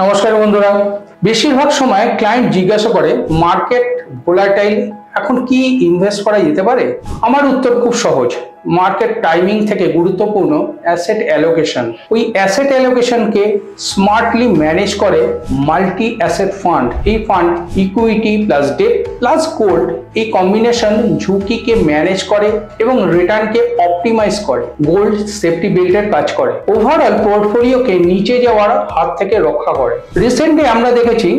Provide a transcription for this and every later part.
নমস্কার বন্ধুরা। বেশিরভাগ সময় ক্লায়েন্ট জিজ্ঞাসা করে মার্কেট ভোলাটাইল, এখন কি ইনভেস্ট করা যেতে পারে? আমার উত্তর খুব সহজ। মার্কেট টাইমিং থেকে গুরুত্বপূর্ণ অ্যাসেট অ্যালোকেশন। ওই অ্যাসেট অ্যালোকেশনকে স্মার্টলি ম্যানেজ করে মাল্টি অ্যাসেট ফান্ড। এই fund equity plus debt plus gold, এই কম্বিনেশন ঝুঁকিকে ম্যানেজ করে এবং রিটার্নকে অপটিমাইজ করে। গোল্ড সেফটি বেল্টের কাজ করে, ওভারঅল পোর্টফোলিওকে নিচে যাওয়ার হাত থেকে রক্ষা করে। রিসেন্টলি আমরা দেখেছি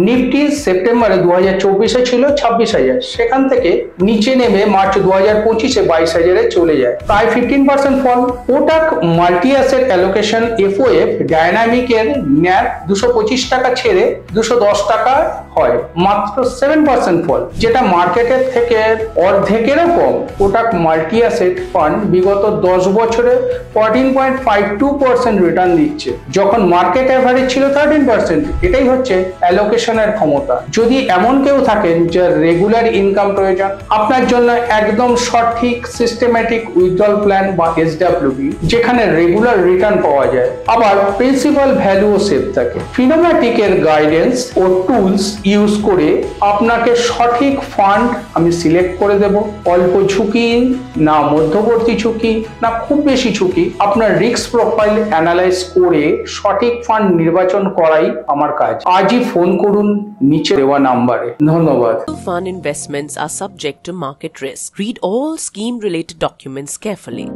নিফটি সেপ্টেম্বরে 2024-এ ছিল 26,000, সেখান থেকে নিচে নেমে মার্চ 2025-এ 22,000-এ চলে যায়, প্রায় 15% ফল। Kotak multi asset allocation FOF ডায়নামিকের ন্যাপ 225 টাকা ছেড়ে 210 টাকা হয়, মাত্র 7% ফল, যেটা মার্কেটের থেকে অর্ধেকেরও কম। কোটাক মাল্টি অ্যাসেট ফান্ড বিগত 10 বছরে 14.52% রিটার্ন দিচ্ছে, যখন মার্কেট অ্যাভারেজ ছিল 13%। এটাই হচ্ছে অ্যালোকেশনের ক্ষমতা। যদি এমন কেউ থাকেন যার রেগুলার ইনকাম প্রয়োজন, আপনার জন্য একদম সঠিক সিস্টেম্যাটিক উইথড্রল প্ল্যান বা এসডব্লিউপি, যেখানে রেগুলার রিটার্ন পাওয়া যায়, আবার প্রিন্সিপাল ভ্যালুও সেভ থাকে। ফিনোম্যাটিক এর গাইডেন্স ও টুলস ইউজ করে আপনাকে সঠিক ফান্ড আমি সিলেক্ট করে দেব। অল্প ঝুঁকি না মধ্যবর্তী ঝুঁকি না খুব বেশি ঝুঁকি, আপনার রিস্ক প্রোফাইল অ্যানালাইজ করে সঠিক ফান্ড নির্বাচন করাই আমার কাজ। আজই ফোন করুন নিচে দেওয়া নাম্বারে। ধন্যবাদ। Fund investments are subject to market risk. Read all scheme related documents carefully.